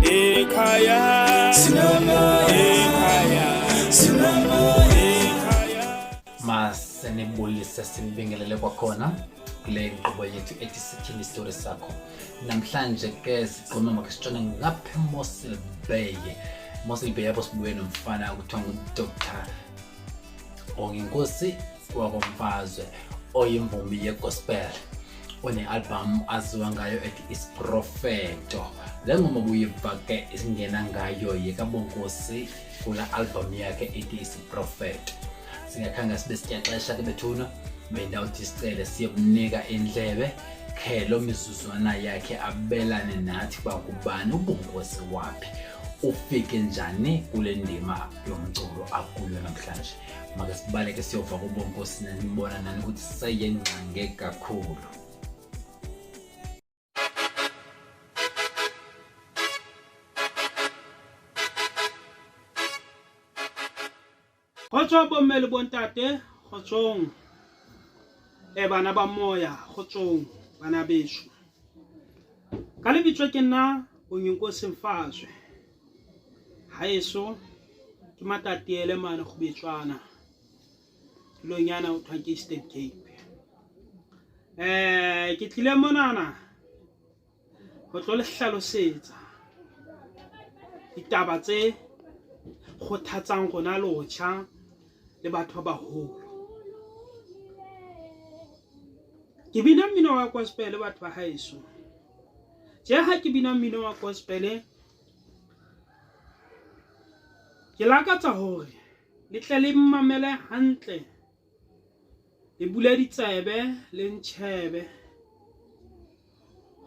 ekhaya masenibulise sinibingelele kwakhona kule nkqubo yethu ethi Sithin I STORY sakho. Namhlanje ke siqhuma makisitshone ngapha Mossel Bay apho sibuye nomfana kuthiwa nguDr. Bonginkosi Mfazwe oyimvumi yegospel one-album aziwa ngayo ethi Isprofeto. Le ngoma buyiva ke isingena ngayo yekaBonginkosi kula album yakhe ethi Isprofeto. Singakhanga sibe sityaxesha ke bethuna bendawuthi sicele siyokunika indlebe khelo mizuzwana yakhe abelane nathi bakubani ubungozi waphi ufike njani kule ndima yomculo akuyo namhlanje. Make sibaleke siyova kuBonginkosi nanibona nani ukuthi sayengcange kakhulu. Khotso bommele bontate khotsong bana ba moya khotsong bana beshu ka lebitso ke nna Bonginkosi Mfazwe haeso ke matatiele mane go betswana lonyana o thwa ke Sithin Cape. Ke tlile monana go tlo le hlalosetsa ditaba tse go thatsang gona lotšha le batho ba baholo. Ke bina mmino wa gospel batho ba haeso. Ha ke bina mmino wa gospel ke lakatsa hore le tle le mmamele hantle, le bule ditsebe le ntšhebe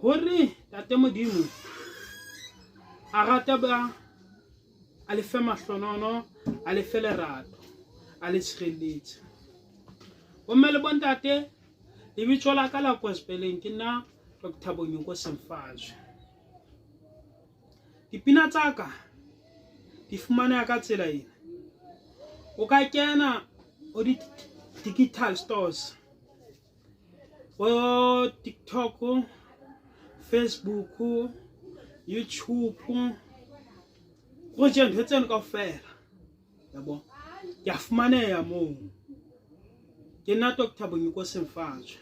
hore tate Modimo a rata ba a le fe mahlonono, a le fe lerato, a le tshireletse. Bomme le bontate lebitso la ka la gospeleng ke nna Dr. Bonginkosi Mfazwe. Dipina tsa ka di fumaneha ka tsela ena. O ka kena o di digital stores, o TikTok, Facebook, YouTube, go je ntho tseno kaofela. Yabo ya fumaneha moo. Ke nna Dr. Bonginkosi Mfazwe.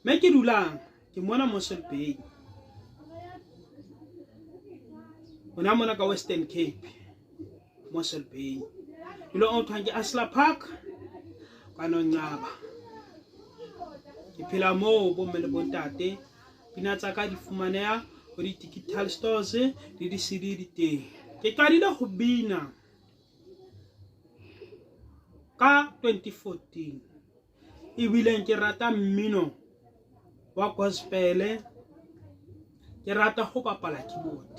Me ke dulang ke mona Mossel Bay. Ona mona ka Western Cape, Mossel Bay. Dilo o thwa ke Asla Park ka Nongcaba. Ke phela moo bomme le bontate. Pina tsa ka di fumaneha go di digital stores le di CD di teng. Ke qadile go bina ka 2014. Ebile ke rata mmino wa gospel, ke rata go bapala keyboard.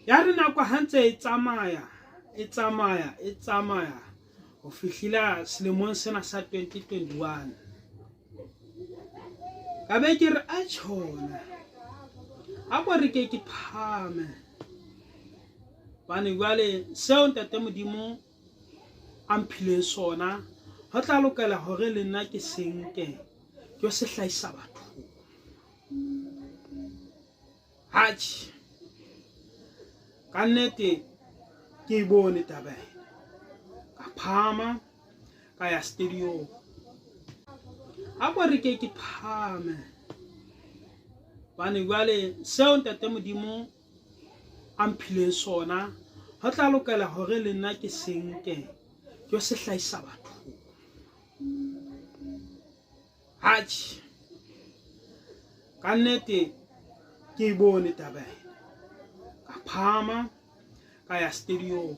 Ya re nako hantse e tsamaya go fihlila selemong sena sa 2021. Ka be ke re a tshona a go re ke phame bane jwale seo ntate Modimo a mphileng sona ho tla lokela hore le nna ke senke ke se hlaisa batho. Hachi ka nnete ke bone taba ka phama ka ya studio a go re ke phame bane jwale seo ntate Modimo a mphileng sona ho tla lokela hore le nna ke senke ke se hlaisa batho. Hachi ka nnete ke bone taba ka phama ka ya studio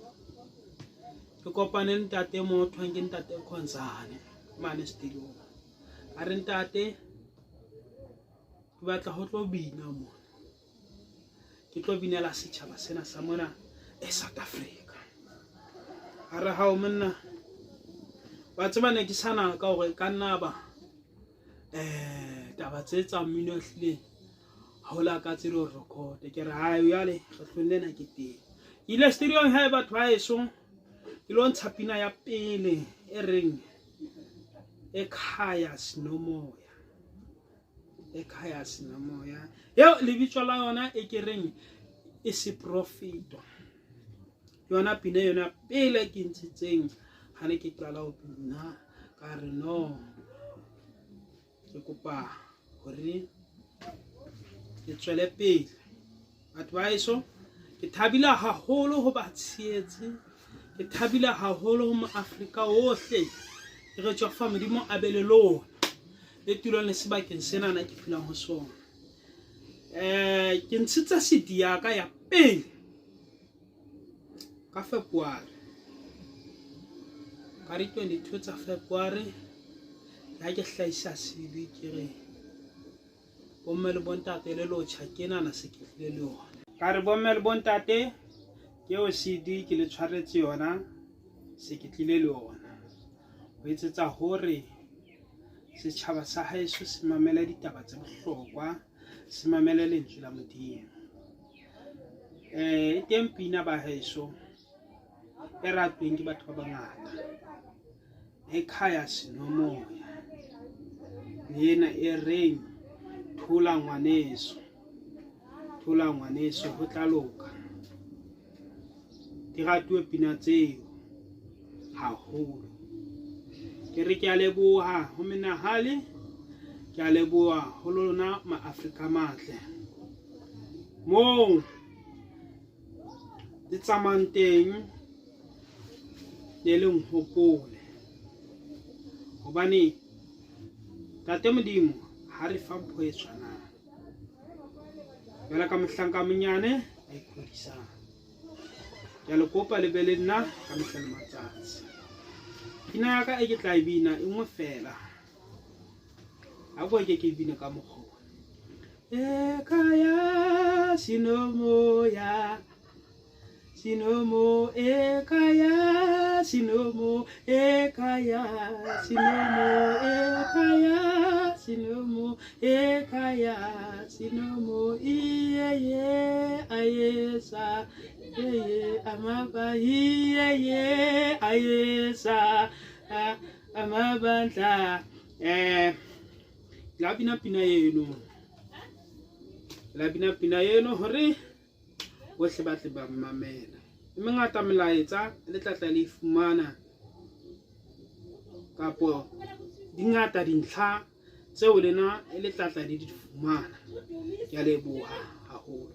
ke kopane le ntate mo thwang ke ntate Khonzane mane studio. A re ntate ke batla ho tlo bina mona, ke tlo binela setjhaba sena sa mona South Africa. A re ha o monna ba tseba ne ke sana ka hore ka nna ba taba tse tsa mmino hlile ha o la ka tselo record. Ke re ha yale re hlonne na ke teng ile studio ha batho ba eso ke lo ntsha pina ya pele e reng ekhaya sinomoya. ekhaya sinomoya. Yo lebitso la yona e ke reng e se profito. Yona pina yona pele ke ntshitseng ha ne ke qala ho pina ka re no ke kopa hore ke tswele pele. Batho ba heso ke thabile haholo ho ba tsietse, ke thabile haholo ho Afrika ohle re tswa fa Modimo a bele lona le tulong le sebakeng sena na ke phelang ho sona. Ke ntshitse CD ya ka ya pele ka February, ka di 22 tsa February ha ke hlahisa CD ke re bomme le bontate le lotjha ke nana se ke tlile le yona. Ka re bomme le bontate ke o CD ke le tshwaretse yona se ke tlile le yona. Ho etsetsa hore setjhaba sa haeso se mamela ditaba tse bohlokwa, se mamela lentswe la Modimo. E teng pina ba haeso e ratweng ke batho ba bangata, ekhaya sinomoya, yena e reng thola ngwaneso ho tla loka. Di ratuwe pina tseo haholo. Ke re ke a leboha ho menahale, ke a leboha ho lona ma-Afrika matle moo di tsamayang teng le leng hopole, hobane tate Modimo ha re fa mpho e tshwanang jwalo ka mohlanka monyane a ikgodisang. Ke a le kopa le be le nna ka mehla le matsatsi. Pina ya ka e ke tla e bina e nngwe fela, ha bo ke bina ka mokgwa ekhaya sinomoya, sinomo ekhaya sinomo, ekhaya sinomo, ekhaya sinomo, ekhaya sinomo, iye ayesa, iye amaba, iye ayesa amabandla. La bina pina yeno hore bohle ba tle ba mamela. E mengata melaetsa le tlatla le fumana kapo dingata dintlha tseo lena le tlatla le di fumana. Ke a leboha haholo.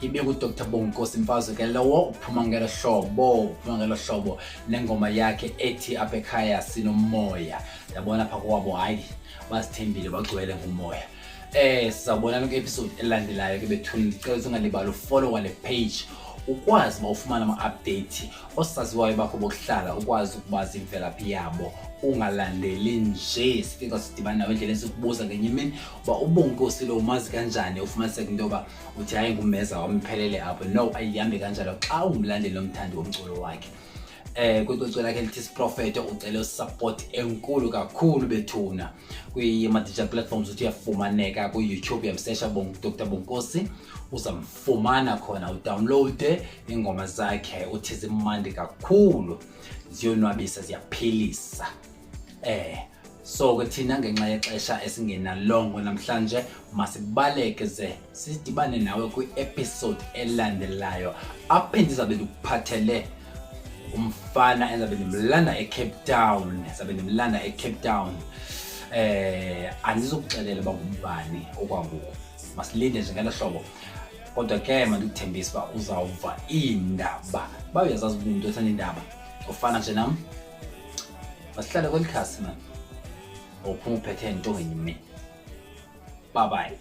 Ibe ku Dr. Bonginkosi Mfazwe ke lowo uphuma ngelo hlobo nengoma yakhe ethi apha ekhaya sinomoya. Yabona pha kwabo hayi basithembile bagcwele ngomoya. Sizabona ku episode elandelayo ke bethuni. Cela ungalibali follow wale page ukwazi ba ufumana ama-update osaziwayo bakho bokuhlala, ukwazi ukubazi imvelaphi yabo, ungalandeli nje sifika sidibana nawe endleleni sikubuza ngenye imini uba uBonginkosi lo umazi kanjani, ufumaniseka into yoba uthi hayi ngumeza wamphelele apho. No, ayihambi kanjalo xa ungumlandeli nomthandi womculo wakhe. Kwicwecwe lakhe lithi Siprofeto ucele support enkulu kakhulu bethuna kwi-digital platforms uthi uyafumaneka ku-YouTube, uyamsesha Dr. Bonginkosi uzamfumana khona, udownloade ingoma zakhe uthi zimandi kakhulu, ziyonwabisa, ziyaphilisa. So ke thina ngenxa yexesha esingenalongo namhlanje masibaleke ze sidibane nawe kwi-episode elandelayo apho ndizabe ndikuphathele umfana enzabe ndimlanda eCape Town. Andizokuxelela uba ngubani okwangoku, masilinde nje ngelo hlobo, kodwa ke mandikuthembise uba uzawuva iindaba. Bayazazi umuntu othanda iindaba ofana nje nam, masihlale kweli khasi man, uphuma uphethe into ngenye imini. Bye bye.